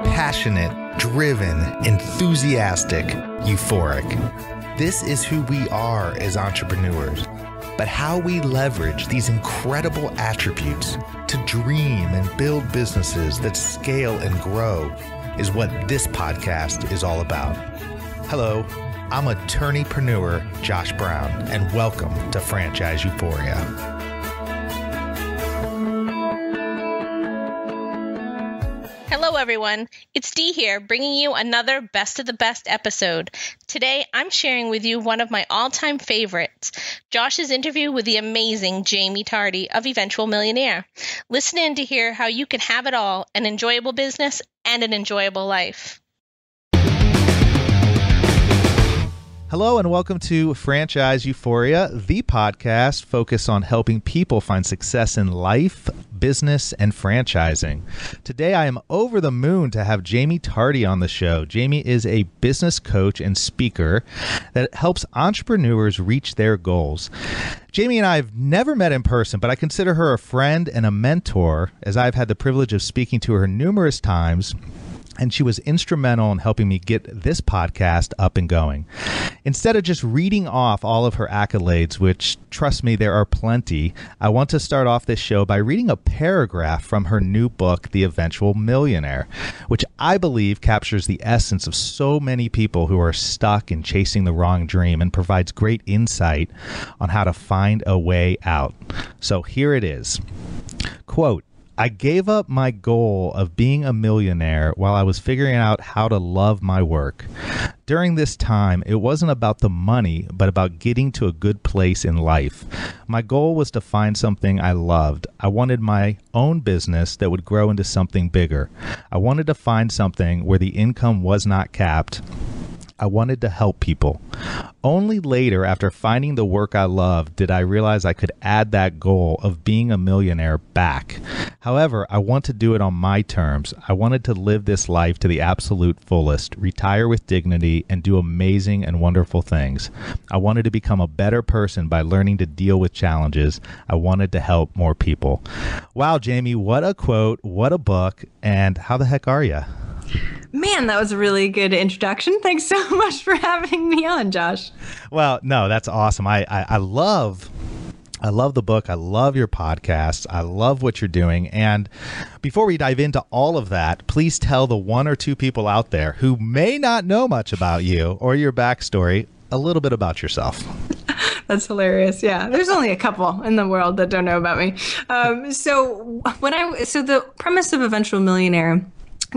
Passionate, driven, enthusiastic, euphoric. This is who we are as entrepreneurs. But how we leverage these incredible attributes to dream and build businesses that scale and grow is what this podcast is all about. Hello, I'm attorneypreneur Josh Brown, and welcome to Franchise Euphoria. Hello, everyone. It's Dee here, bringing you another Best of the Best episode. Today, I'm sharing with you one of my all-time favorites, Josh's interview with the amazing Jaime Tardy of Eventual Millionaire. Listen in to hear how you can have it all, an enjoyable business and an enjoyable life. Hello and welcome to Franchise Euphoria, the podcast focused on helping people find success in life, business, and franchising. Today, I am over the moon to have Jaime Tardy on the show. Jaime is a business coach and speaker that helps entrepreneurs reach their goals. Jaime and I have never met in person, but I consider her a friend and a mentor, as I've had the privilege of speaking to her numerous times. And she was instrumental in helping me get this podcast up and going. Instead of just reading off all of her accolades, which, trust me, there are plenty, I want to start off this show by reading a paragraph from her new book, The Eventual Millionaire, which I believe captures the essence of so many people who are stuck in chasing the wrong dream and provides great insight on how to find a way out. So here it is. Quote, I gave up my goal of being a millionaire while I was figuring out how to love my work. During this time, it wasn't about the money, but about getting to a good place in life. My goal was to find something I loved. I wanted my own business that would grow into something bigger. I wanted to find something where the income was not capped. I wanted to help people. Only later, after finding the work I loved, did I realize I could add that goal of being a millionaire back. However, I want to do it on my terms. I wanted to live this life to the absolute fullest, retire with dignity, and do amazing and wonderful things. I wanted to become a better person by learning to deal with challenges. I wanted to help more people. Wow, Jaime, what a quote, what a book, and how the heck are you? Man, that was a really good introduction. Thanks so much for having me on, Josh. Well, no, that's awesome. I love the book. I love your podcast. I love what you're doing. And before we dive into all of that, please tell the one or two people out there who may not know much about you or your backstory a little bit about yourself. That's hilarious. Yeah, there's only a couple in the world that don't know about me. So the premise of Eventual Millionaire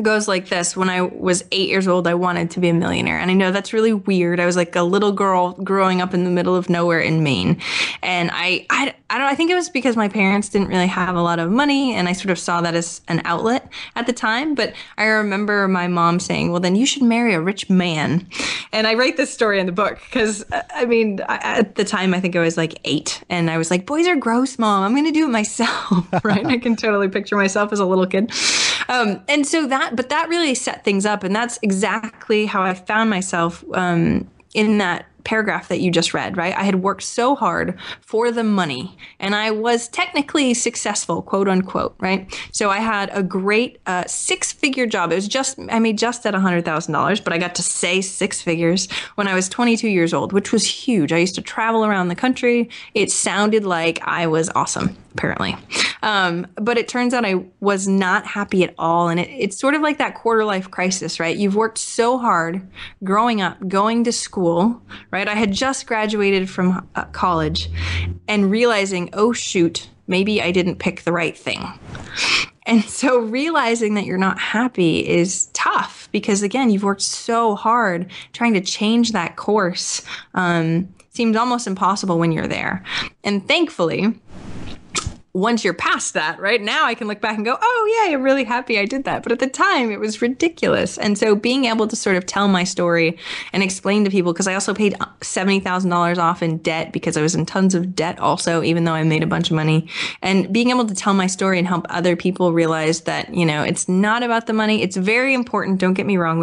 goes like this. When I was 8 years old, I wanted to be a millionaire. And I know that's really weird. I was like a little girl growing up in the middle of nowhere in Maine. And I think it was because my parents didn't really have a lot of money. And I sort of saw that as an outlet at the time. But I remember my mom saying, well, then you should marry a rich man. And I write this story in the book because, at the time, I think I was like 8. And I was like, boys are gross, Mom. I'm going to do it myself. Right? I can totally picture myself as a little kid. And so that really set things up. And that's exactly how I found myself in that paragraph that you just read, right? I had worked so hard for the money and I was technically successful, quote unquote, right? So I had a great 6-figure job. I made just at $100,000, but I got to say 6 figures when I was 22 years old, which was huge. I used to travel around the country. It sounded like I was awesome, apparently. But it turns out I was not happy at all. And it's sort of like that quarter life crisis, right? You've worked so hard growing up, going to school, right? I had just graduated from college and realizing, oh, shoot, maybe I didn't pick the right thing. And so realizing that you're not happy is tough because, again, you've worked so hard trying to change that course. Seems almost impossible when you're there. And thankfully, once you're past that, right now I can look back and go, oh yeah, I'm really happy I did that. But at the time it was ridiculous. And so being able to sort of tell my story and explain to people, because I also paid $70,000 off in debt because I was in tons of debt also, even though I made a bunch of money, and being able to tell my story and help other people realize that, you know, it's not about the money. It's very important. Don't get me wrong.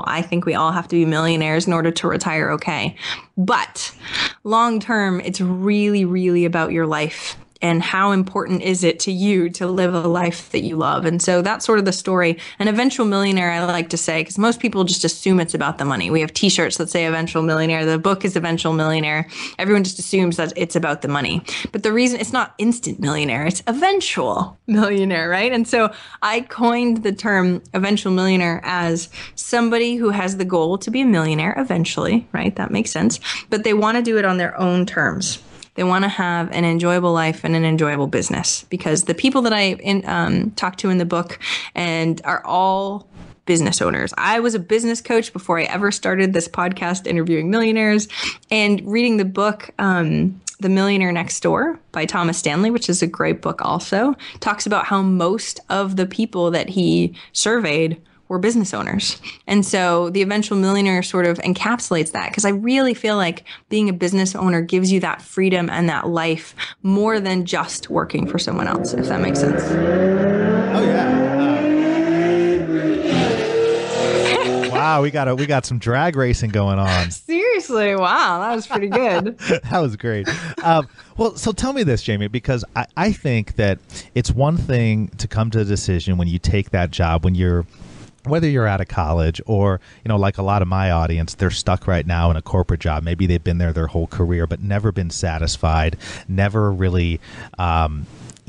I think we all have to be millionaires in order to retire. Okay. But long term, it's really, really about your life and how important is it to you to live a life that you love? And so that's sort of the story. An eventual millionaire, I like to say, because most people just assume it's about the money. We have t-shirts that say Eventual Millionaire. The book is Eventual Millionaire. Everyone just assumes that it's about the money. But the reason it's not instant millionaire, it's eventual millionaire, right? And so I coined the term eventual millionaire as somebody who has the goal to be a millionaire eventually, right? That makes sense. But they want to do it on their own terms. They want to have an enjoyable life and an enjoyable business, because the people that I talk to in the book and are all business owners. I was a business coach before I ever started this podcast interviewing millionaires, and reading the book, The Millionaire Next Door by Thomas Stanley, which is a great book also, talks about how most of the people that he surveyed were business owners. And so the eventual millionaire sort of encapsulates that, because I really feel like being a business owner gives you that freedom and that life more than just working for someone else, if that makes sense. Oh yeah. Wow, we got some drag racing going on. Seriously, wow, that was pretty good. That was great. Well, so tell me this, Jaime, because I think that it's one thing to come to a decision when you take that job, whether you're out of college or, like a lot of my audience, they're stuck right now in a corporate job. Maybe they've been there their whole career, but never been satisfied, never really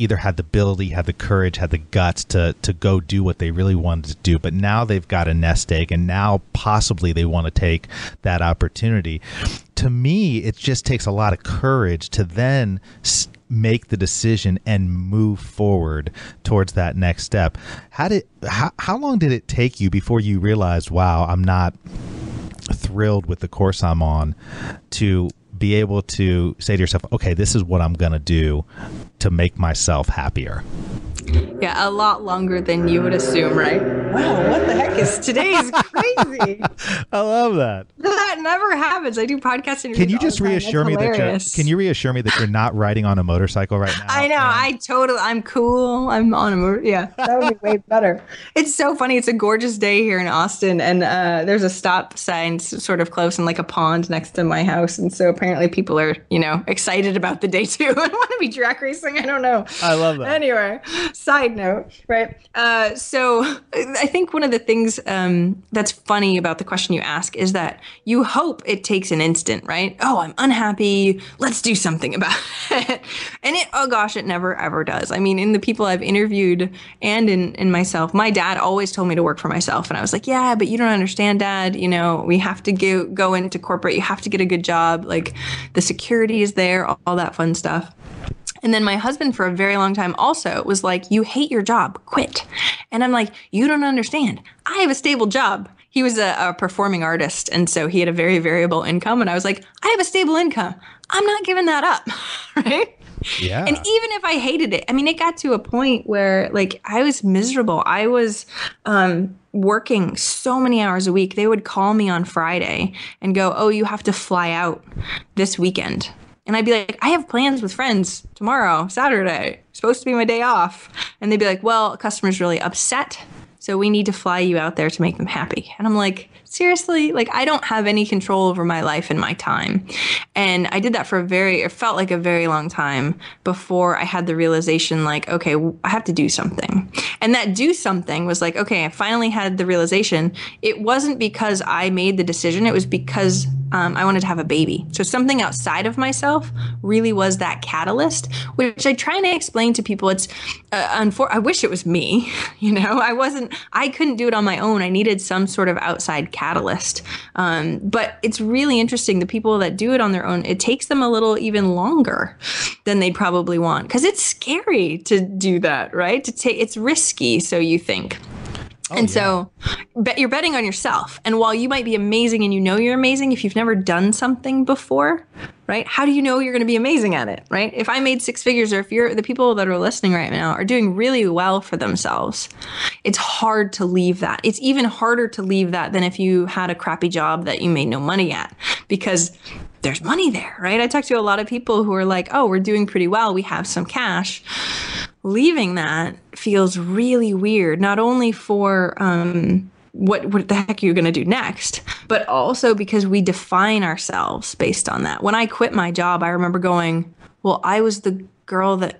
either had the ability, had the courage, had the guts to go do what they really wanted to do. But now they've got a nest egg, and now possibly they want to take that opportunity. To me, it just takes a lot of courage to then make the decision and move forward towards that next step. How long did it take you before you realized, wow, I'm not thrilled with the course I'm on, to be able to say to yourself, okay, this is what I'm going to do to make myself happier? Yeah, a lot longer than you would assume, right? Wow, what the heck is today's crazy? I love that. That never happens. I do podcast interviews. Can you just reassure me that you're not riding on a motorcycle right now? I know. I'm cool. I'm on a motor. Yeah, that would be way better. It's so funny. It's a gorgeous day here in Austin, and there's a stop sign sort of close and like a pond next to my house. And so apparently people are, excited about the day too and want to be drag racing. I don't know. I love that. Anyway, side note, right? So I think one of the things that's funny about the question you ask is that you hope it takes an instant, right? Oh, I'm unhappy. Let's do something about it. And it never ever does. I mean, in the people I've interviewed and in myself, my dad always told me to work for myself. And I was like, yeah, but you don't understand, Dad. We have to go into corporate. You have to get a good job. Like the security is there, all that fun stuff. And then my husband for a very long time also was like, you hate your job, quit. And I'm like, you don't understand. I have a stable job. He was a performing artist, and so he had a very variable income. And I was like, I have a stable income. I'm not giving that up, right? Yeah. And even if I hated it, I mean, it got to a point where like I was miserable. I was working so many hours a week. They would call me on Friday and go, oh, you have to fly out this weekend. And I'd be like, I have plans with friends tomorrow, Saturday. It's supposed to be my day off. And they'd be like, well, a customer's really upset, so we need to fly you out there to make them happy. And I'm like, seriously? Like, I don't have any control over my life and my time. And I did that for it felt like a very long time before I had the realization, like, okay, I have to do something. And that do something was like, okay, I finally had the realization. It wasn't because I made the decision. It was because I wanted to have a baby. So something outside of myself really was that catalyst, which I try to explain to people. It's, I wish it was me, I couldn't do it on my own. I needed some sort of outside catalyst. But it's really interesting. The people that do it on their own, it takes them a little even longer than they'd probably want, because it's scary to do that, right? It's risky, so you think. So you're betting on yourself. And while you might be amazing and you're amazing, if you've never done something before, right? How do you know you're going to be amazing at it, right? If I made six figures, or if the people that are listening right now are doing really well for themselves, it's hard to leave that. It's even harder to leave that than if you had a crappy job that you made no money at, because there's money there, right? I talk to a lot of people who are like, oh, we're doing pretty well. We have some cash. Leaving that feels really weird, not only for what the heck are you going to do next, but also because we define ourselves based on that. When I quit my job, I remember going, well, I was the girl that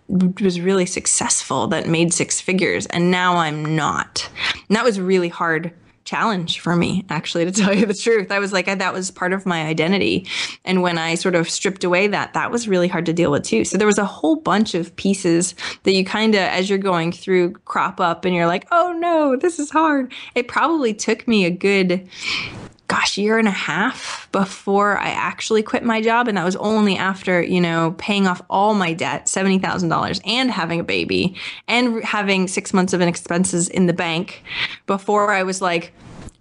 was really successful, that made six figures, and now I'm not. And that was a really hard challenge for me, actually, to tell you the truth. I was like, that was part of my identity. And when I sort of stripped away that was really hard to deal with too. So there was a whole bunch of pieces that you kind of, as you're going through, crop up and you're like, oh no, this is hard. It probably took me a good year and a half before I actually quit my job. And that was only after, paying off all my debt, $70,000, and having a baby and having 6 months of expenses in the bank before I was like,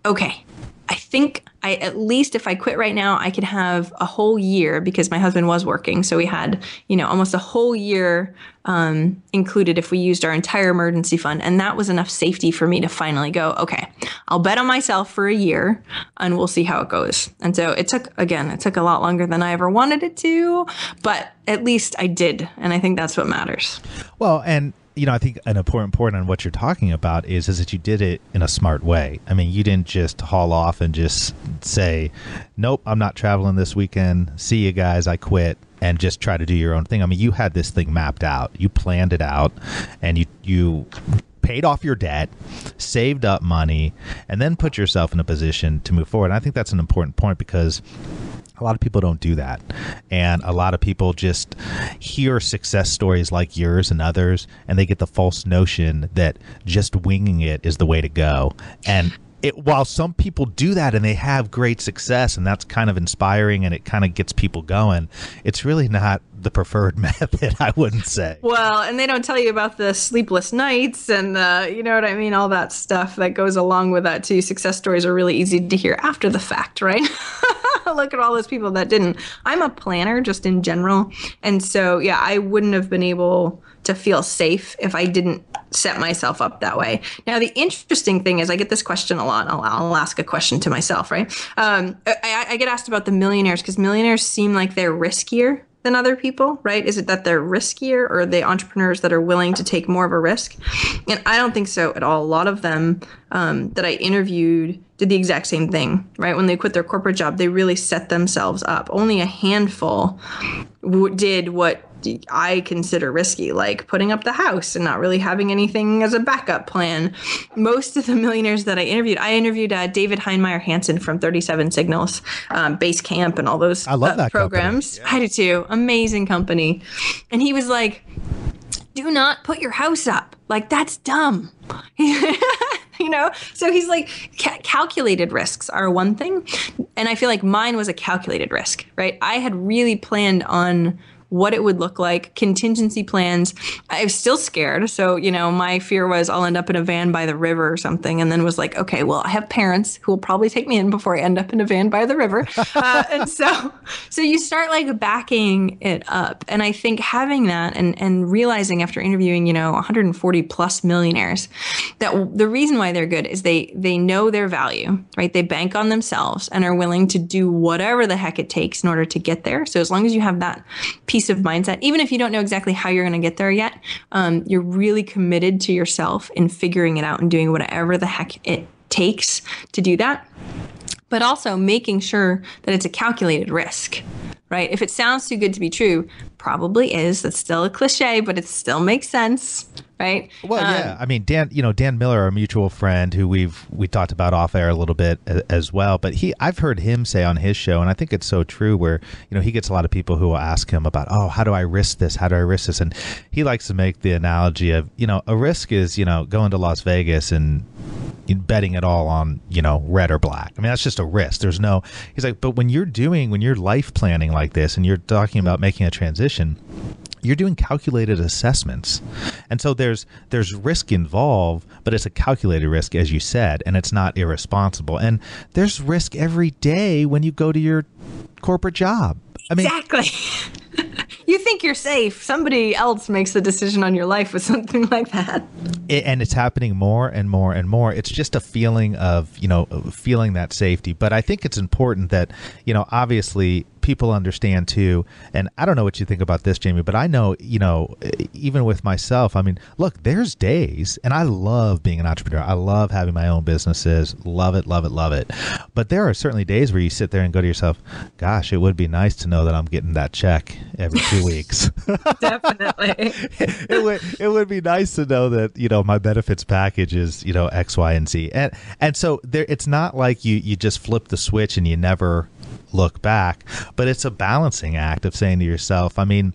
okay, I think at least if I quit right now, I could have a whole year, because my husband was working. So we had, almost a whole year included if we used our entire emergency fund. And that was enough safety for me to finally go, okay, I'll bet on myself for a year and we'll see how it goes. And so it took a lot longer than I ever wanted it to, but at least I did. And I think that's what matters. Well, and I think an important point on what you're talking about is that you did it in a smart way. I mean, you didn't just haul off and just say, nope, I'm not traveling this weekend. See you guys. I quit, and just try to do your own thing. I mean, you had this thing mapped out. You planned it out, and you paid off your debt, saved up money, and then put yourself in a position to move forward. And I think that's an important point, because a lot of people don't do that. And a lot of people just hear success stories like yours and others, and they get the false notion that just winging it is the way to go. And while some people do that and they have great success, and that's kind of inspiring and it kind of gets people going, it's really not the preferred method, I wouldn't say. Well, and they don't tell you about the sleepless nights and you know what I mean, all that stuff that goes along with that too. Success stories are really easy to hear after the fact, right? Look at all those people that didn't. I'm a planner just in general. And so, yeah, I wouldn't have been able to feel safe if I didn't set myself up that way. Now, the interesting thing is I get this question a lot. I'll ask a question to myself, right? I get asked about the millionaires, because millionaires seem like they're riskier than other people, right? Is it that they're riskier, or are they entrepreneurs that are willing to take more of a risk? And I don't think so at all. A lot of them that I interviewed did the exact same thing, right? When they quit their corporate job, they really set themselves up. Only a handful did what I consider risky, like putting up the house and not really having anything as a backup plan. Most of the millionaires that I interviewed David Heinemeier Hansen from 37 Signals, Base Camp, and all those I love that programs. Yeah. I do too. Amazing company. And he was like, do not put your house up. Like, that's dumb. So he's like, calculated risks are one thing. And I feel like mine was a calculated risk, right? I had really planned on what it would look like, contingency plans. I was still scared. So, my fear was I'll end up in a van by the river or something. And then was like, okay, well, I have parents who will probably take me in before I end up in a van by the river. And so you start like backing it up. And I think having that and realizing after interviewing, 140 plus millionaires, that the reason why they're good is they know their value, right? They bank on themselves and are willing to do whatever the heck it takes in order to get there. So as long as you have that piece of mindset, even if you don't know exactly how you're going to get there yet, you're really committed to yourself in figuring it out and doing whatever the heck it takes to do that. But also making sure that it's a calculated risk, right? If it sounds too good to be true, probably is. That's still a cliche, but it still makes sense, right? Well, yeah. I mean, Dan Miller, our mutual friend, who we talked about off air a little bit as well, but I've heard him say on his show, and I think it's so true, where, he gets a lot of people who will ask him about, oh, how do I risk this? How do I risk this? And he likes to make the analogy of, a risk is, going to Las Vegas and betting it all on, red or black. I mean, that's just a risk. He's like, but when you're life planning like this and you're talking about making a transition, you're doing calculated assessments. And so there's risk involved, but it's a calculated risk, as you said, and it's not irresponsible. And there's risk every day when you go to your corporate job. I mean, exactly. You think you're safe. Somebody else makes the decision on your life with something like that. And it's happening more and more and more. It's just a feeling of, feeling that safety. But I think it's important that, obviously people understand too, and I don't know what you think about this, Jamie, but I know, even with myself, I mean, look, there's days, and I love being an entrepreneur. I love having my own businesses. Love it, love it, love it. But there are certainly days where you sit there and go to yourself, gosh, it would be nice to know that I'm getting that check every 2 weeks. Definitely. It would be nice to know that, my benefits package is, X, Y, and Z. And so there, it's not like you just flip the switch and you never look back, but it's a balancing act of saying to yourself, I mean,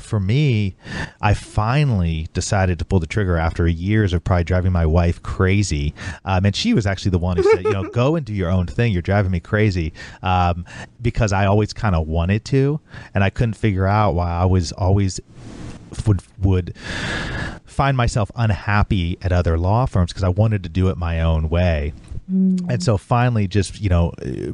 for me, I finally decided to pull the trigger after years of probably driving my wife crazy. And she was actually the one who said, go and do your own thing. You're driving me crazy, because I always kind of wanted to, and I couldn't figure out why I was always would find myself unhappy at other law firms because I wanted to do it my own way. And so finally just,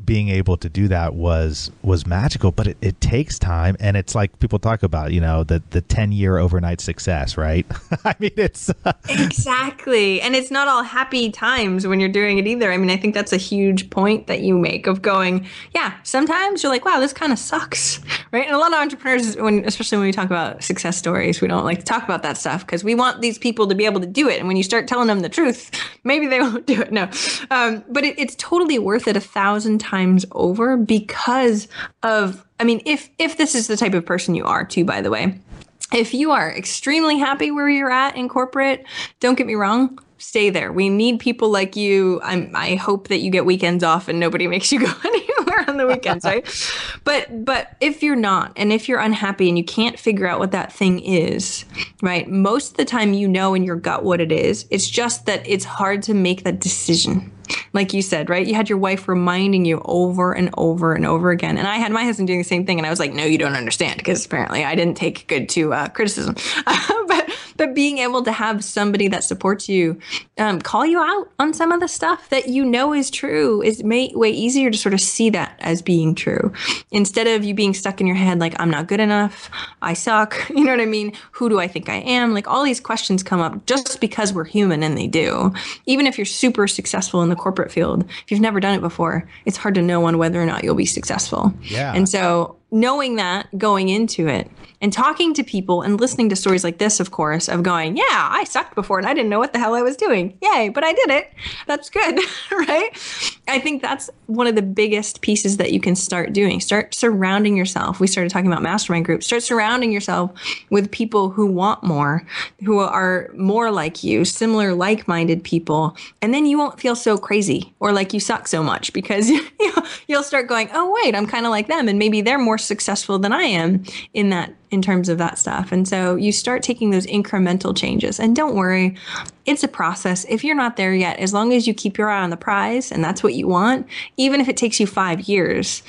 being able to do that was magical, but it takes time. And it's like people talk about, the 10-year overnight success, right? I mean, it's exactly. And it's not all happy times when you're doing it either. I mean, I think that's a huge point that you make of going, yeah, sometimes you're like, wow, this kind of sucks, right? And a lot of entrepreneurs, especially when we talk about success stories, we don't like to talk about that stuff because we want these people to be able to do it. And when you start telling them the truth, maybe they won't do it. No. But it's totally worth it 1,000 times over because of, I mean, if this is the type of person you are too, by the way, if you are extremely happy where you're at in corporate, don't get me wrong, stay there. We need people like you. I hope that you get weekends off and nobody makes you go anywhere on the weekends, right? But if you're not, and if you're unhappy and you can't figure out what that thing is, right? Most of the time you know in your gut what it is. It's just that it's hard to make that decision. Like you said, right? You had your wife reminding you over and over and over again. And I had my husband doing the same thing. And I was like, no, you don't understand. Because apparently I didn't take good to criticism. But being able to have somebody that supports you call you out on some of the stuff that you know is true is way easier to sort of see that as being true. Instead of you being stuck in your head like, I'm not good enough. I suck. You know what I mean? Who do I think I am? Like all these questions come up just because we're human, and they do. Even if you're super successful in the corporate field, if you've never done it before, it's hard to know on whether or not you'll be successful. Yeah. And so knowing that going into it and talking to people and listening to stories like this, of course, of going, yeah, I sucked before and I didn't know what the hell I was doing. Yay, but I did it. That's good, right? I think that's one of the biggest pieces that you can start doing. Start surrounding yourself. We started talking about mastermind groups. Start surrounding yourself with people who want more, who are more like you, similar, like-minded people. And then you won't feel so crazy or like you suck so much because you'll start going, oh, wait, I'm kind of like them. And maybe they're more successful than I am in terms of that stuff. And so you start taking those incremental changes. And don't worry, it's a process. If you're not there yet, as long as you keep your eye on the prize and that's what you want, even if it takes you 5 years,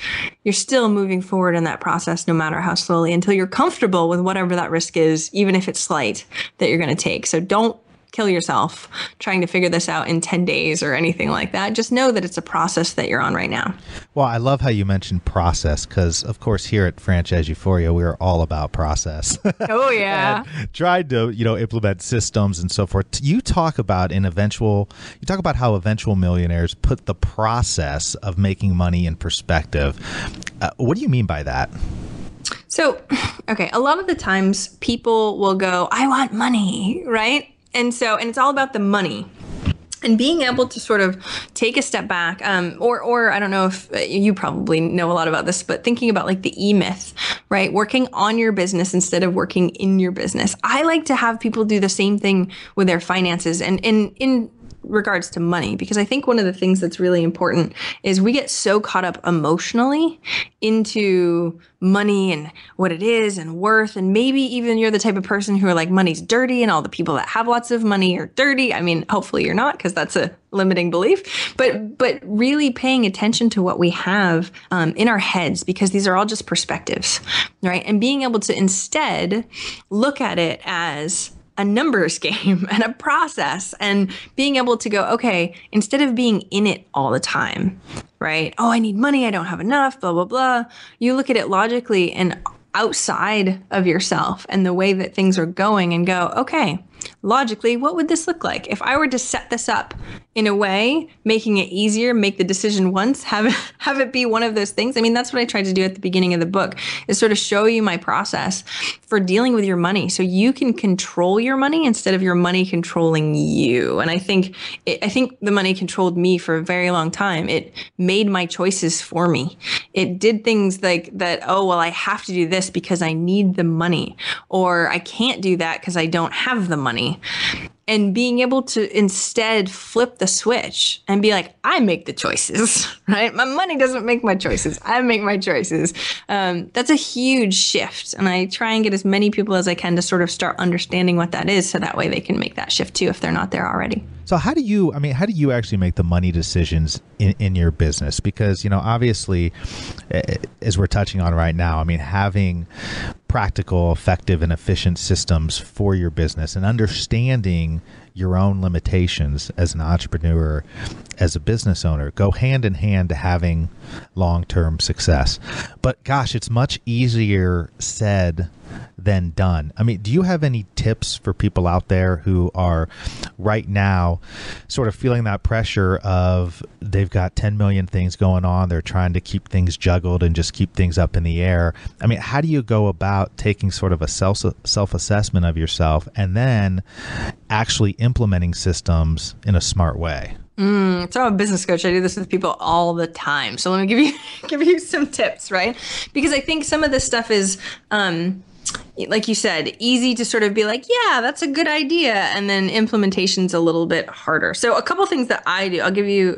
you're still moving forward in that process, no matter how slowly, until you're comfortable with whatever that risk is, even if it's slight, that you're going to take. So don't kill yourself trying to figure this out in 10 days or anything like that. Just know that it's a process that you're on right now. Well, I love how you mentioned process because, of course, here at Franchise Euphoria, we are all about process. Oh, yeah. And tried to, implement systems and so forth. You talk about how Eventual Millionaires put the process of making money in perspective. What do you mean by that? So, okay, a lot of the times people will go, I want money, right? And it's all about the money. And being able to sort of take a step back, or I don't know if you probably know a lot about this, but thinking about like the E-myth, right? Working on your business instead of working in your business. I like to have people do the same thing with their finances and in regards to money, because I think one of the things that's really important is we get so caught up emotionally into money and what it is and worth. And maybe even you're the type of person who are like, money's dirty and all the people that have lots of money are dirty. I mean, hopefully you're not, because that's a limiting belief, but really paying attention to what we have in our heads, because these are all just perspectives, right? And being able to instead look at it as a numbers game and a process, and being able to go, okay, instead of being in it all the time, right? Oh, I need money. I don't have enough, blah, blah, blah. You look at it logically and outside of yourself and the way that things are going and go, okay, logically, what would this look like? If I were to set this up in a way, making it easier, make the decision once, have it be one of those things. I mean, that's what I tried to do at the beginning of the book, is sort of show you my process for dealing with your money so you can control your money instead of your money controlling you. And I think the money controlled me for a very long time. It made my choices for me. It did things like that, oh, well, I have to do this because I need the money, or I can't do that because I don't have the money. And being able to instead flip the switch and be like, I make the choices, right? My money doesn't make my choices. I make my choices. That's a huge shift. And I try and get as many people as I can to sort of start understanding what that is, so that way they can make that shift too if they're not there already. So how do you actually make the money decisions in your business? Because, obviously, as we're touching on right now, having practical, effective, and efficient systems for your business and understanding your own limitations as an entrepreneur, as a business owner, go hand in hand to having long-term success. But gosh, it's much easier said than done. Do you have any tips for people out there who are right now sort of feeling that pressure of they've got 10 million things going on, they're trying to keep things juggled and just keep things up in the air? How do you go about taking sort of a self-assessment of yourself and then actually implementing systems in a smart way? So I'm a business coach. I do this with people all the time. So let me give you some tips, right? Because I think some of this stuff is, like you said, easy to sort of be like, yeah, that's a good idea. And then implementation's a little bit harder. So a couple things that I do, I'll give you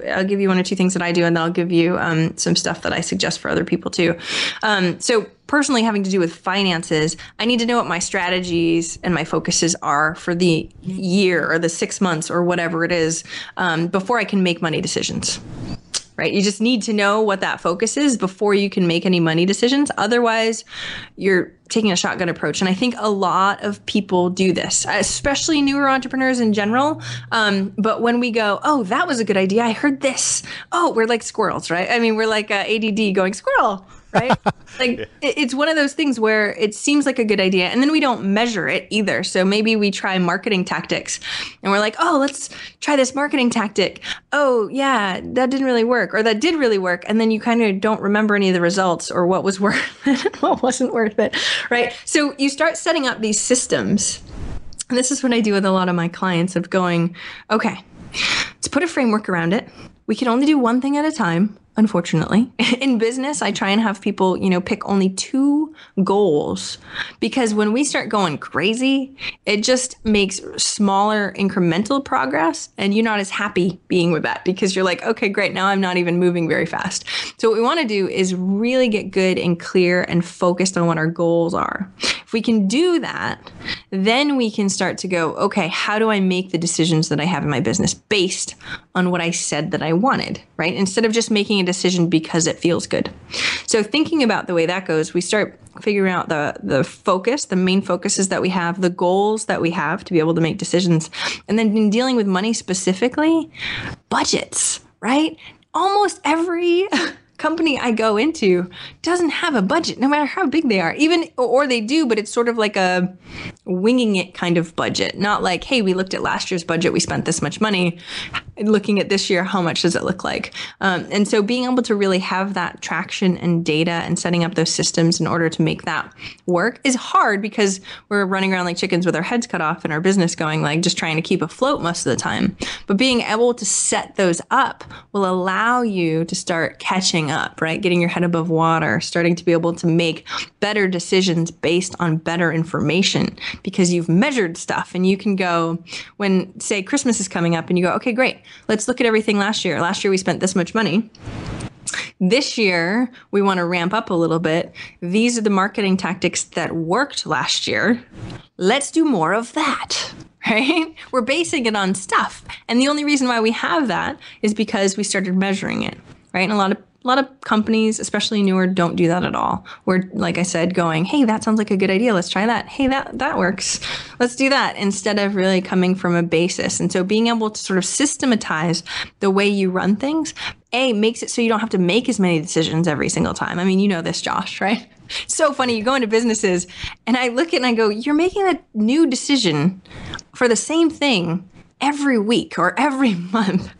one or two things that I do, and then I'll give you some stuff that I suggest for other people too. So personally, having to do with finances, I need to know what my strategies and my focuses are for the year or the 6 months or whatever it is, before I can make money decisions. Right? You just need to know what that focus is before you can make any money decisions. Otherwise, you're taking a shotgun approach. And I think a lot of people do this, especially newer entrepreneurs in general. But when we go, oh, that was a good idea, I heard this. Oh, we're like squirrels, right? We're like ADD going squirrel. Right? It's one of those things where it seems like a good idea and then we don't measure it either. So maybe we try marketing tactics and we're like, oh, let's try this marketing tactic. Oh yeah, that didn't really work, or that did really work. And then you kind of don't remember any of the results or what was worth it, what wasn't worth it. Right? So you start setting up these systems. And this is what I do with a lot of my clients, of going, okay, let's put a framework around it. We can only do one thing at a time. Unfortunately, in business, I try and have people, pick only 2 goals, because when we start going crazy, it just makes smaller incremental progress and you're not as happy being with that, because you're like, okay, great. Now I'm not even moving very fast. So what we want to do is really get good and clear and focused on what our goals are. If we can do that, then we can start to go, okay, how do I make the decisions that I have in my business based on what I said that I wanted, right? Instead of just making a decision because it feels good. So thinking about the way that goes, we start figuring out the focus, the main focuses that we have, the goals that we have to be able to make decisions. And then in dealing with money specifically, budgets, right? Almost every company I go into doesn't have a budget, no matter how big they are. Or they do, but it's sort of like a winging it kind of budget. Not like, hey, we looked at last year's budget, we spent this much money. Looking at this year, how much does it look like? And so being able to really have that traction and data and setting up those systems in order to make that work is hard, because we're running around like chickens with our heads cut off in our business, going like just trying to keep afloat most of the time. But being able to set those up will allow you to start catching up, right? Getting your head above water, starting to be able to make better decisions based on better information, because you've measured stuff. And you can go, when say Christmas is coming up and you go, okay, great, let's look at everything last year. Last year we spent this much money. This year, we want to ramp up a little bit. These are the marketing tactics that worked last year. Let's do more of that, right? We're basing it on stuff. And the only reason why we have that is because we started measuring it, right? And a lot of companies, especially newer, don't do that at all. We're, like I said, going, hey, that sounds like a good idea. Let's try that. Hey, that works. Let's do that, instead of really coming from a basis. And so being able to sort of systematize the way you run things, makes it so you don't have to make as many decisions every single time. You know this, Josh, right? It's so funny. You go into businesses and I look at it and I go, you're making a new decision for the same thing every week or every month.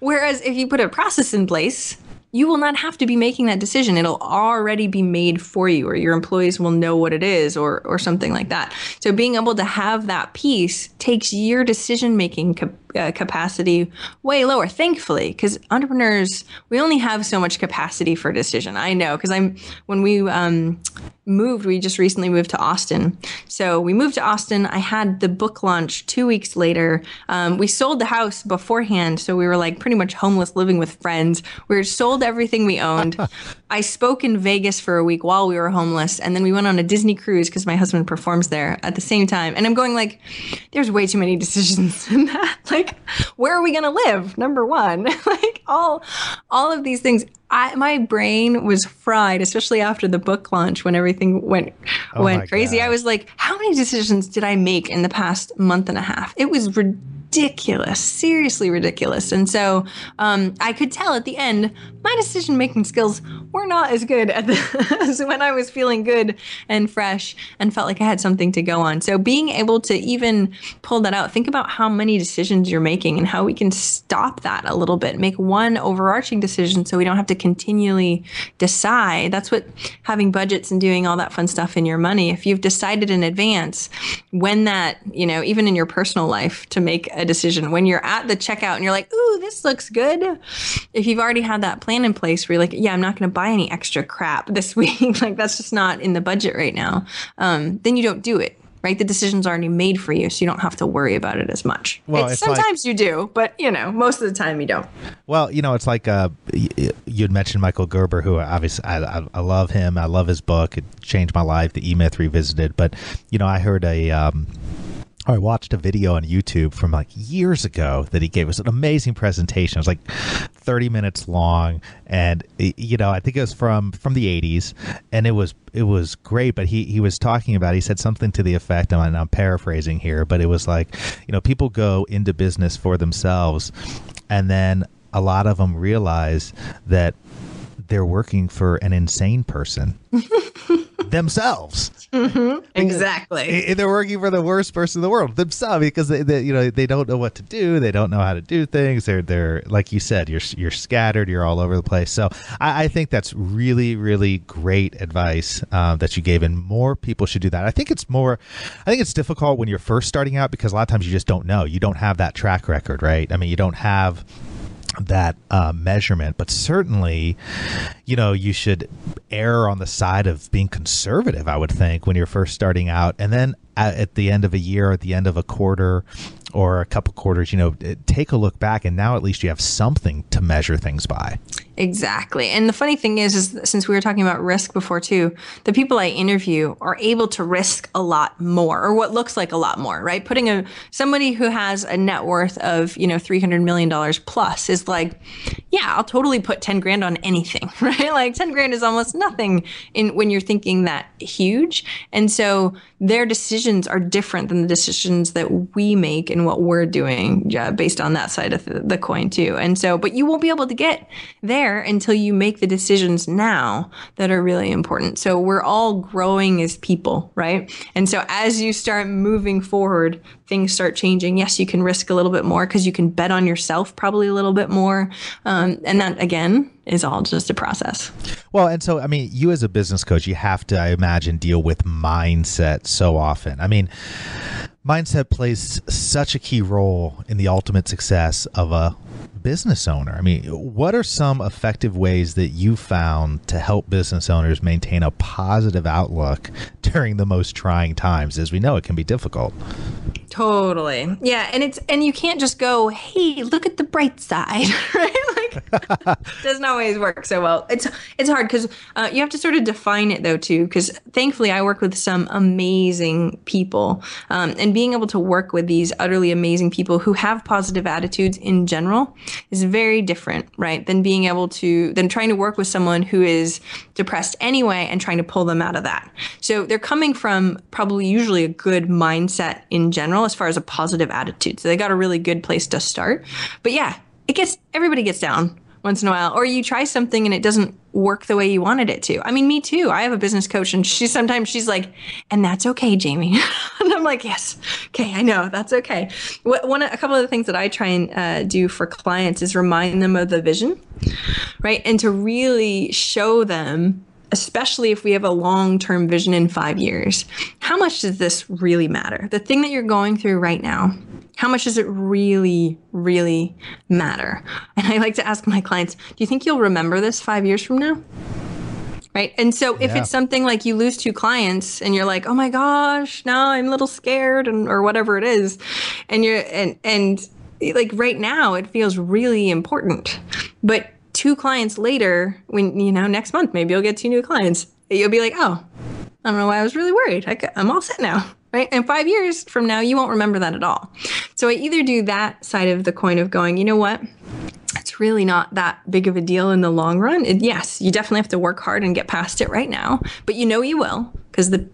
Whereas if you put a process in place, you will not have to be making that decision. It'll already be made for you, or your employees will know what it is, or something like that. So being able to have that piece takes your decision-making capacity way lower, thankfully, because entrepreneurs, we only have so much capacity for decision. I know, because when we moved, we just recently moved to Austin. So we moved to Austin. I had the book launch 2 weeks later. We sold the house beforehand. So we were like pretty much homeless, living with friends. We were sold everything we owned. I spoke in Vegas for a week while we were homeless. And then we went on a Disney cruise because my husband performs there at the same time. And I'm going like, there's way too many decisions in that. Like, where are we going to live? Number one, like all of these things. My brain was fried, especially after the book launch when everything went crazy. God. I was like, how many decisions did I make in the past month and a half? It was ridiculous, seriously ridiculous. And so I could tell at the end, my decision-making skills were not as good as when I was feeling good and fresh and felt like I had something to go on. So being able to even pull that out, think about how many decisions you're making and how we can stop that a little bit, make one overarching decision so we don't have to continually decide. That's what having budgets and doing all that fun stuff in your money. If you've decided in advance when that, even in your personal life to make a decision, when you're at the checkout and you're like, ooh, this looks good. If you've already had that plan in place where you're like, yeah, I'm not going to buy any extra crap this week. Like that's just not in the budget right now. Then you don't do it. Right? The decision's already made for you, so you don't have to worry about it as much. Well, sometimes you do, but most of the time you don't. Well, it's like you'd mentioned Michael Gerber, who obviously I love him. I love his book. It changed my life, The E-Myth Revisited. But I heard I watched a video on YouTube from like years ago that he gave us an amazing presentation. It was like 30 minutes long, and I think it was from the 80s, and it was great. But he was talking about, he said something to the effect, and I'm paraphrasing here, but it was like, people go into business for themselves, and then a lot of them realize that they're working for an insane person. Themselves. Mm-hmm. Exactly. They're working for the worst person in the world, themselves, because they don't know what to do. They don't know how to do things. They're like you said, you're scattered. You're all over the place. So I think that's really, really great advice that you gave, and more people should do that. I think it's difficult when you're first starting out because a lot of times you just don't know. You don't have that track record, right? I mean, you don't have that measurement, but certainly, you should err on the side of being conservative, I would think, when you're first starting out. And then at the end of a year, at the end of a quarter or a couple quarters, take a look back, and now at least you have something to measure things by. Exactly. And the funny thing is since we were talking about risk before too, the people I interview are able to risk a lot more, or what looks like a lot more, right? Putting somebody who has a net worth of, $300 million plus is like, yeah, I'll totally put 10 grand on anything, right? Like 10 grand is almost nothing when you're thinking that huge. And so their decisions are different than the decisions that we make and what we're doing based on that side of the coin too. And so, but you won't be able to get there until you make the decisions now that are really important. So we're all growing as people, right? And so as you start moving forward, things start changing. Yes, you can risk a little bit more because you can bet on yourself probably a little bit more. And that, again, is all just a process. Well, and so, I mean, you as a business coach, you have to, I imagine, deal with mindset so often. I mean, mindset plays such a key role in the ultimate success of a business owner. I mean, what are some effective ways that you found to help business owners maintain a positive outlook during the most trying times? As we know, it can be difficult. Totally. Yeah. And you can't just go, hey, look at the bright side, right? Like, doesn't always work so well. It's hard because you have to sort of define it though too, because thankfully I work with some amazing people, and being able to work with these utterly amazing people who have positive attitudes in general is very different, right? Than trying to work with someone who is depressed anyway and trying to pull them out of that. So they're coming from probably usually a good mindset in general as far as a positive attitude. So they got a really good place to start. But yeah, everybody gets down once in a while, or you try something and it doesn't work the way you wanted it to. I mean, me too. I have a business coach and sometimes she's like, and that's okay, Jamie. And I'm like, yes. Okay. I know that's okay. A couple of the things that I try and do for clients is remind them of the vision, right? And to really show them, especially if we have a long-term vision in 5 years, how much does this really matter? The thing that you're going through right now, how much does it really, really matter? And I like to ask my clients, do you think you'll remember this 5 years from now? Right. And so if it's something like you lose 2 clients and you're like, oh my gosh, now I'm a little scared or whatever it is. And and like right now it feels really important, but 2 clients later, when, next month, maybe you'll get 2 new clients. You'll be like, oh, I don't know why I was really worried. I'm all set now, right? And 5 years from now, you won't remember that at all. So I either do that side of the coin of going, you know what? It's really not that big of a deal in the long run. Yes, you definitely have to work hard and get past it right now, but you will, because the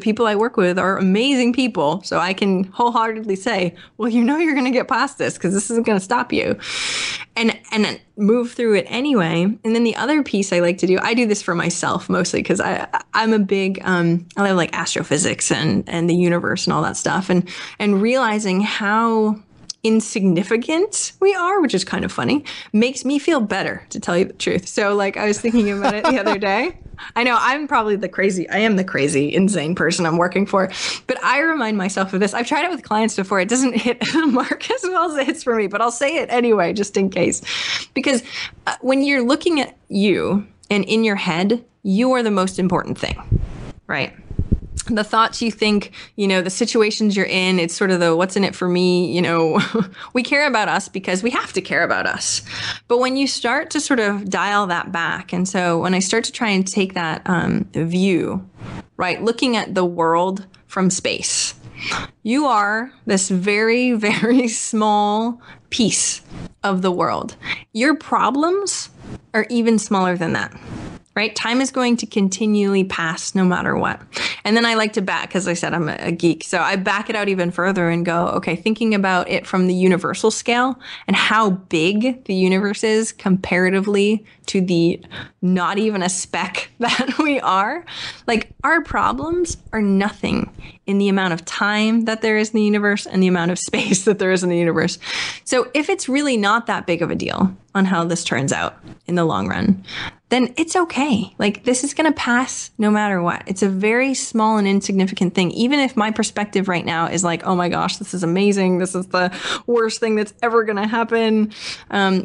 people I work with are amazing people. So I can wholeheartedly say, well, you're going to get past this because this isn't going to stop you. And then move through it anyway. And then the other piece I like to do, I do this for myself mostly because I'm a big, I love like astrophysics and the universe and all that stuff. And realizing how insignificant we are, which is kind of funny, makes me feel better, to tell you the truth. So like I was thinking about it the other day. I know I am the crazy, insane person I'm working for, but I remind myself of this. I've tried it with clients before. It doesn't hit the mark as well as it hits for me, but I'll say it anyway, just in case. Because when you're looking at you and in your head, you are the most important thing, right? The thoughts you think, the situations you're in, it's sort of the what's in it for me, we care about us because we have to care about us. But when you start to sort of dial that back, and so when I start to try and take that view, right, looking at the world from space, you are this very, very small piece of the world. Your problems are even smaller than that. Right? Time is going to continually pass no matter what. And then I like to back, because I said I'm a geek. So I back it out even further and go, okay, thinking about it from the universal scale and how big the universe is comparatively to the not even a speck that we are. Like our problems are nothing in the amount of time that there is in the universe and the amount of space that there is in the universe. So if it's really not that big of a deal on how this turns out in the long run, then it's okay. Like this is going to pass no matter what. It's a very small and insignificant thing. Even if my perspective right now is like, oh my gosh, this is amazing. This is the worst thing that's ever going to happen.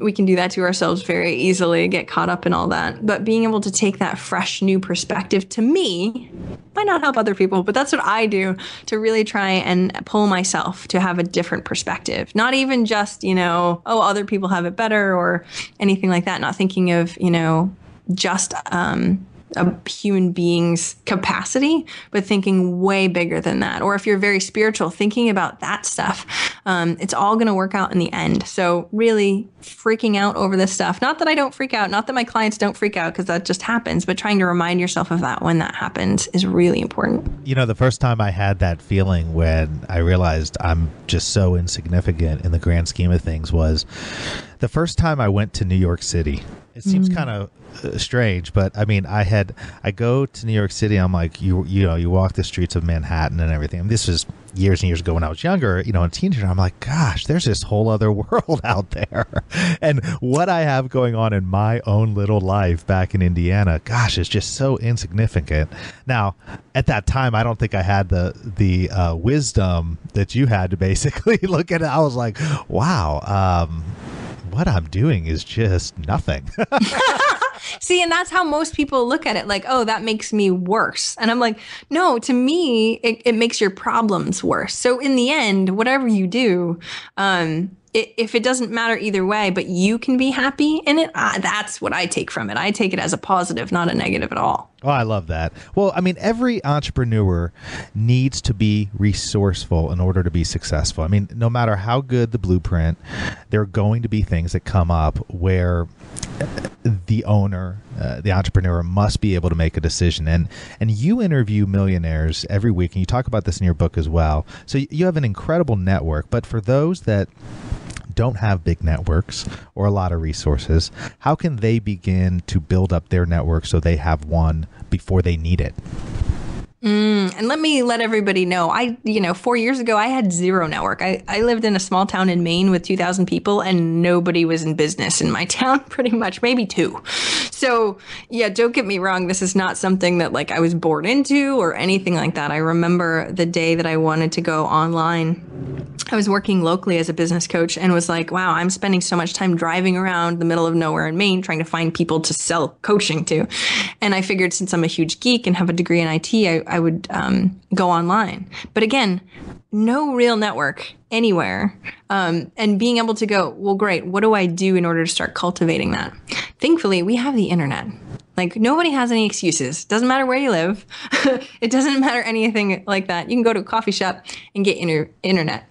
We can do that to ourselves very easily, get caught up in all that. But being able to take that fresh new perspective, to me, might not help other people, but that's what I do to really try and pull myself to have a different perspective. Not even just, oh, other people have it better or anything like that. Not thinking of, just a human being's capacity, but thinking way bigger than that. Or if you're very spiritual, thinking about that stuff, it's all going to work out in the end. So really freaking out over this stuff. Not that I don't freak out, not that my clients don't freak out, because that just happens, but trying to remind yourself of that when that happens is really important. The first time I had that feeling when I realized I'm just so insignificant in the grand scheme of things was the first time I went to New York City. It seems kind of strange, but I mean, I go to New York City. I'm like, you walk the streets of Manhattan and everything. And this was years and years ago when I was younger, a teenager. I'm like, gosh, there's this whole other world out there. And what I have going on in my own little life back in Indiana, gosh, is just so insignificant. Now, at that time, I don't think I had the wisdom that you had to basically look at it. I was like, wow, what I'm doing is just nothing. See, and that's how most people look at it. Like, oh, that makes me worse. And I'm like, no, to me, it makes your problems worse. So in the end, whatever you do, if it doesn't matter either way, but you can be happy in it, that's what I take from it. I take it as a positive, not a negative at all. Oh, I love that. Well, I mean, every entrepreneur needs to be resourceful in order to be successful. I mean, no matter how good the blueprint, there are going to be things that come up where the owner, the entrepreneur must be able to make a decision. And you interview millionaires every week, and you talk about this in your book as well. So you have an incredible network. But for those that don't have big networks or a lot of resources, how can they begin to build up their network so they have one before they need it? And let me let everybody know, 4 years ago, I had zero network. I lived in a small town in Maine with 2,000 people and nobody was in business in my town, pretty much, maybe two. So yeah, don't get me wrong. This is not something that like I was born into or anything like that. I remember the day that I wanted to go online. I was working locally as a business coach and was like, wow, I'm spending so much time driving around the middle of nowhere in Maine trying to find people to sell coaching to. And I figured since I'm a huge geek and have a degree in IT, I would go online. But again, no real network anywhere. And being able to go, well, great, what do I do in order to start cultivating that? Thankfully, we have the internet. Like nobody has any excuses. Doesn't matter where you live. It doesn't matter anything like that. You can go to a coffee shop and get internet.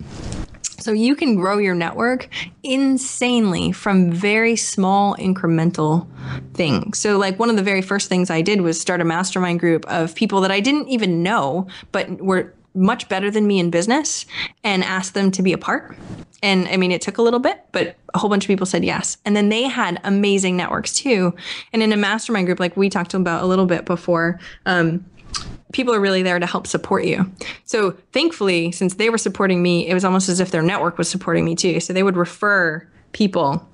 So you can grow your network insanely from very small incremental things. So like one of the very first things I did was start a mastermind group of people that I didn't even know, but were much better than me in business, and asked them to be a part. And I mean, it took a little bit, but a whole bunch of people said yes. And then they had amazing networks too. And in a mastermind group, like we talked about a little bit before, people are really there to help support you. So thankfully, since they were supporting me, it was almost as if their network was supporting me too. So they would refer people.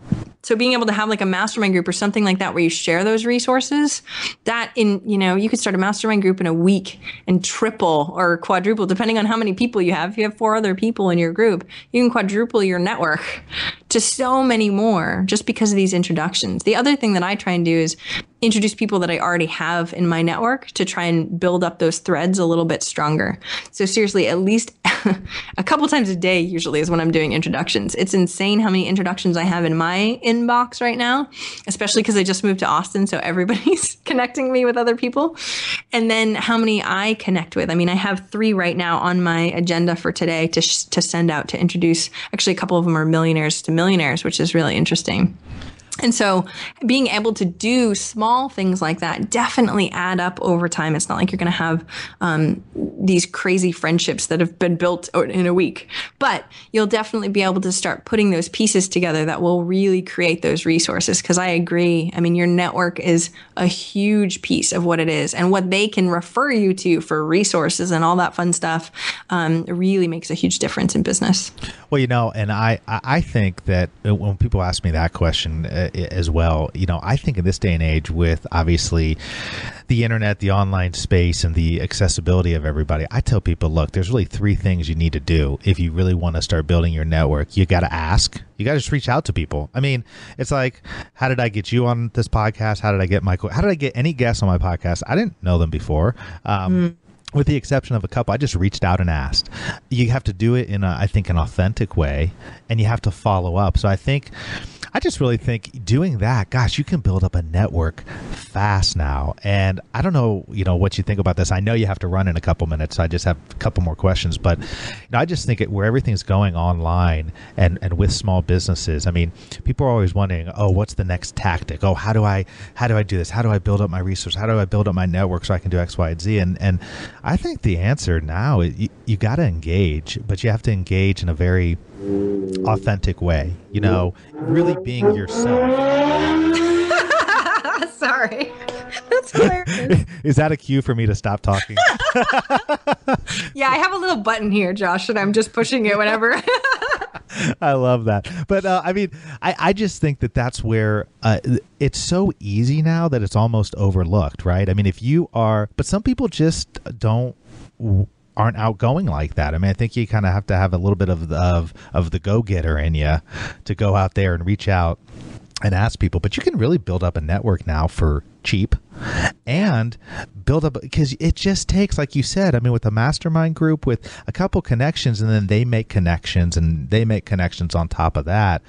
So being able to have like a mastermind group or something like that where you share those resources, you could start a mastermind group in a week and triple or quadruple, depending on how many people you have. If you have 4 other people in your group, you can quadruple your network to so many more just because of these introductions. The other thing that I try and do is introduce people that I already have in my network to try and build up those threads a little bit stronger. So seriously, at least a couple times a day usually is when I'm doing introductions. It's insane how many introductions I have in my inbox right now, especially because I just moved to Austin. So everybody's connecting me with other people. And then how many I connect with. I mean, I have 3 right now on my agenda for today to send out to introduce. Actually, a couple of them are millionaires to millionaires, which is really interesting. And so being able to do small things like that definitely add up over time. It's not like you're going to have these crazy friendships that have been built in a week, but you'll definitely be able to start putting those pieces together that will really create those resources. Because I agree. I mean, your network is a huge piece of what it is, and what they can refer you to for resources and all that fun stuff really makes a huge difference in business. Well, and I think that when people ask me that question as well, I think in this day and age with obviously the internet, the online space, and the accessibility of everybody, I tell people, look, there's really 3 things you need to do if you really want to start building your network. You got to ask. You got to just reach out to people. I mean, it's like, how did I get you on this podcast? How did I get any guests on my podcast? I didn't know them before. With the exception of a couple, I just reached out and asked. You have to do it in, I think, an authentic way, and you have to follow up. So I just really think doing that, gosh, you can build up a network fast now. And I don't know, what you think about this. I know you have to run in a couple minutes, so I just have a couple more questions. But I just think where everything's going online and with small businesses, I mean, people are always wondering, oh, what's the next tactic? Oh, how do I do this? How do I build up my resource? How do I build up my network so I can do X, Y, and Z? And I think the answer now, you got to engage, but you have to engage in a very authentic way, really being yourself. Sorry. That's hilarious. Is that a cue for me to stop talking? Yeah, I have a little button here, Josh, and I'm just pushing it whenever. I love that. But I mean, I just think that's where it's so easy now that it's almost overlooked, right? I mean, but some people just aren't outgoing like that. I mean, I think you kind of have to have a little bit of the go-getter in you to go out there and reach out and ask people. But you can really build up a network now for cheap and build up, because it just takes, like you said, I mean, with a mastermind group with a couple connections, and then they make connections and they make connections on top of that.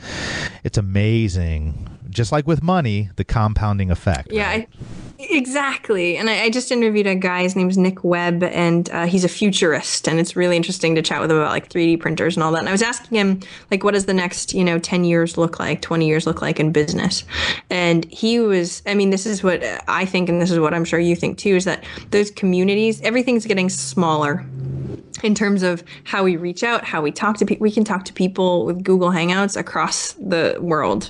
It's amazing. Just like with money, the compounding effect. Yeah, right? Exactly. And I just interviewed a guy, his name's Nick Webb, and he's a futurist. And it's really interesting to chat with him about like 3D printers and all that. And I was asking him, like, what does the next, 10 years look like, 20 years look like in business? And this is what I think, and this is what I'm sure you think too, is that those communities, everything's getting smaller. in terms of how we reach out, how we talk to people. We can talk to people with Google Hangouts across the world,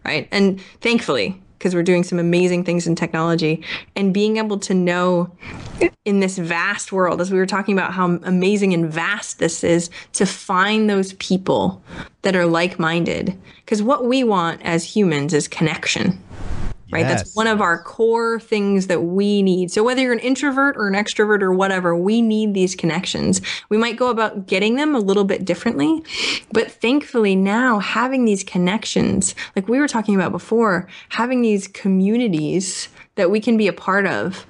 right? And thankfully, because we're doing some amazing things in technology, and being able to know in this vast world, as we were talking about how amazing and vast this is, to find those people that are like-minded. Because what we want as humans is connection. Right? Yes. That's one of our core things that we need. So whether you're an introvert or an extrovert or whatever, we need these connections. We might go about getting them a little bit differently, but thankfully now having these connections, like we were talking about before, having these communities that we can be a part of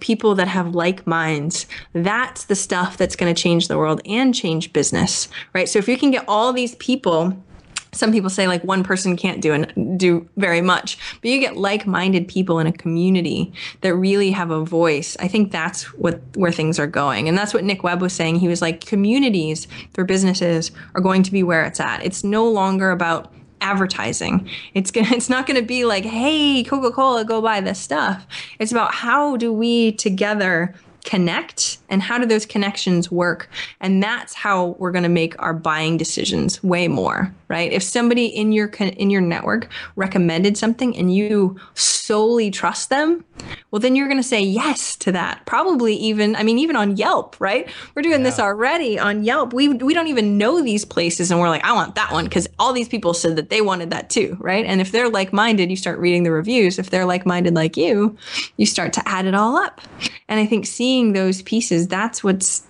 people that have like minds, that's the stuff that's going to change the world and change business, right? So if you can get all these people, some people say like one person can't do very much, but you get like-minded people in a community that really have a voice. I think that's where things are going. And that's what Nick Webb was saying. He was like, communities for businesses are going to be where it's at. It's no longer about advertising. It's not going to be like, hey, Coca-Cola, go buy this stuff. It's about how do we together connect and how do those connections work? And that's how we're going to make our buying decisions way more, right? If somebody in your network recommended something and you solely trust them, well, then you're going to say yes to that. Probably even on Yelp, right? We're doing this already on Yelp. We don't even know these places and we're like, I want that one because all these people said that they wanted that too, right? And if they're like-minded, you start reading the reviews. If they're like-minded like you start to add it all up. And I think seeing those pieces, that's what's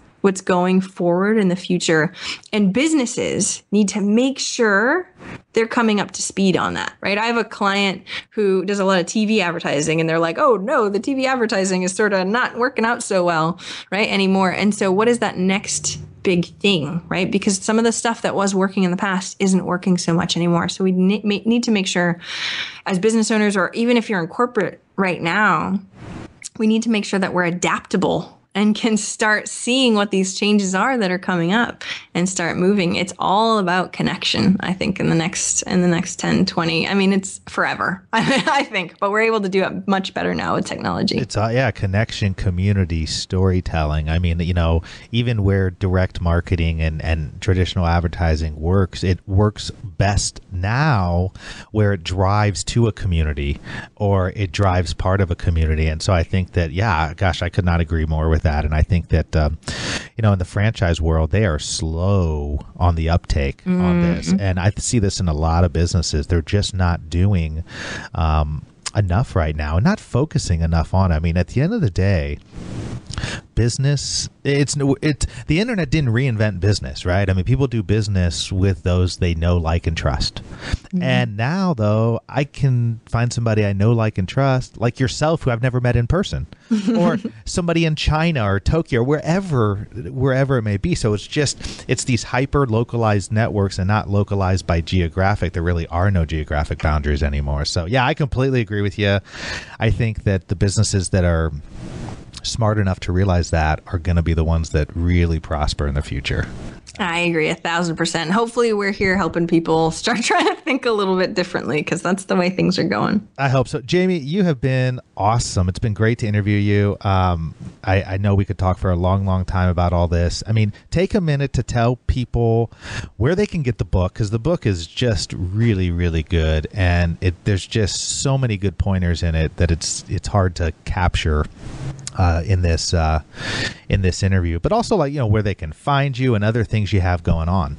going forward in the future. And businesses need to make sure they're coming up to speed on that, right? I have a client who does a lot of TV advertising and they're like, oh no, the TV advertising is sort of not working out so well, right, anymore. And so what is that next big thing, right? Because some of the stuff that was working in the past isn't working so much anymore. So we need to make sure as business owners, or even if you're in corporate right now, we need to make sure that we're adaptable and can start seeing what these changes are that are coming up and start moving. It's all about connection, I think, in the next 10, 20. I mean, it's forever, I think, but we're able to do it much better now with technology. It's connection, community, storytelling. I mean, even where direct marketing and traditional advertising works, it works best now where it drives to a community or it drives part of a community. And so I think that, I could not agree more with that. And I think that, in the franchise world, they are slow on the uptake on this. And I see this in a lot of businesses. They're just not doing enough right now and not focusing enough on it. I mean, at the end of the day, business, the internet didn't reinvent business, right? I mean, people do business with those they know, like, and trust. And now, though, I can find somebody I know, like, and trust, like yourself, who I've never met in person, or somebody in China or Tokyo, or wherever it may be. So it's these hyper localized networks and not localized by geographic. There really are no geographic boundaries anymore. So I completely agree with you. I think that the businesses that are smart enough to realize that are going to be the ones that really prosper in the future. I agree 1,000%. Hopefully we're here helping people start trying to think a little bit differently, because that's the way things are going. I hope so. Jamie, you have been awesome. It's been great to interview you. I know we could talk for a long, long time about all this. I mean, take a minute to tell people where they can get the book, because the book is just really, really good. And there's just so many good pointers in it that it's hard to capture in this interview, but also where they can find you and other things you have going on.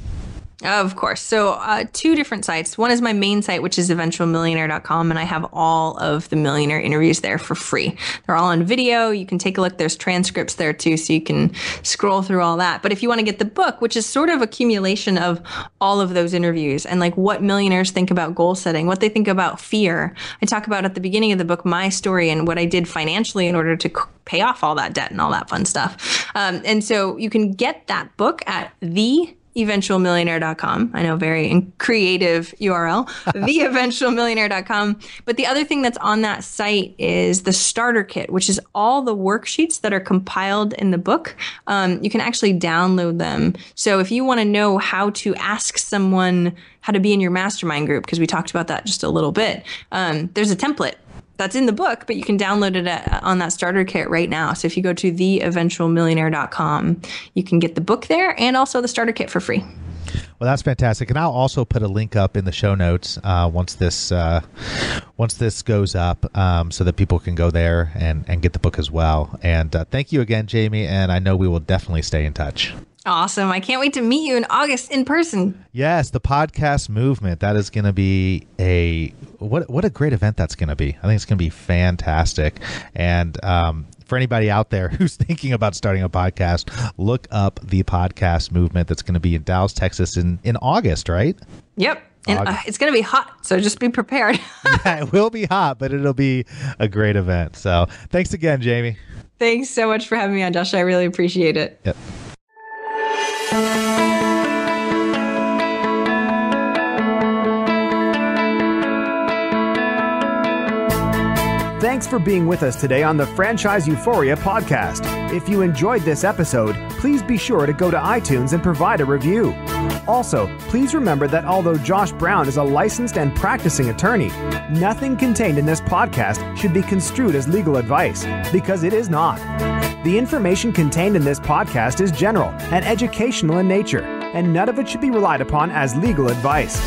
Of course. So two different sites. One is my main site, which is eventualmillionaire.com, and I have all of the millionaire interviews there for free. They're all on video. You can take a look. There's transcripts there too, so you can scroll through all that. But if you want to get the book, which is sort of accumulation of all of those interviews and like what millionaires think about goal setting, what they think about fear. I talk about at the beginning of the book my story and what I did financially in order to pay off all that debt and all that fun stuff. And so you can get that book at eventualmillionaire.com. I know, very creative URL, theeventualmillionaire.com. But the other thing that's on that site is the starter kit, which is all the worksheets that are compiled in the book. You can actually download them. So if you want to know how to ask someone how to be in your mastermind group, because we talked about that just a little bit, there's a template that's in the book, but you can download it on that starter kit right now. So if you go to theeventualmillionaire.com, you can get the book there and also the starter kit for free. Well, that's fantastic, and I'll also put a link up in the show notes once this goes up, so that people can go there and get the book as well. And thank you again, Jaime, and I know we will definitely stay in touch. Awesome! I can't wait to meet you in August in person. Yes, the podcast movement. That is going to be what a great event that's going to be. I think it's going to be fantastic, and for anybody out there who's thinking about starting a podcast, look up the podcast movement that's going to be in Dallas, Texas in August, right? Yep. And it's going to be hot, so just be prepared. Yeah, it will be hot, but it'll be a great event. So thanks again, Jaime. Thanks so much for having me on, Josh. I really appreciate it. Yep. Thanks for being with us today on the Franchise Euphoria podcast. If you enjoyed this episode, please be sure to go to iTunes and provide a review. Also, please remember that although Josh Brown is a licensed and practicing attorney, nothing contained in this podcast should be construed as legal advice, because it is not. The information contained in this podcast is general and educational in nature, and none of it should be relied upon as legal advice.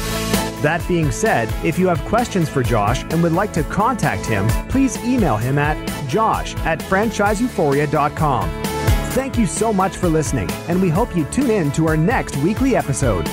That being said, if you have questions for Josh and would like to contact him, please email him at josh@franchiseeuphoria.com. Thank you so much for listening, and we hope you tune in to our next weekly episode.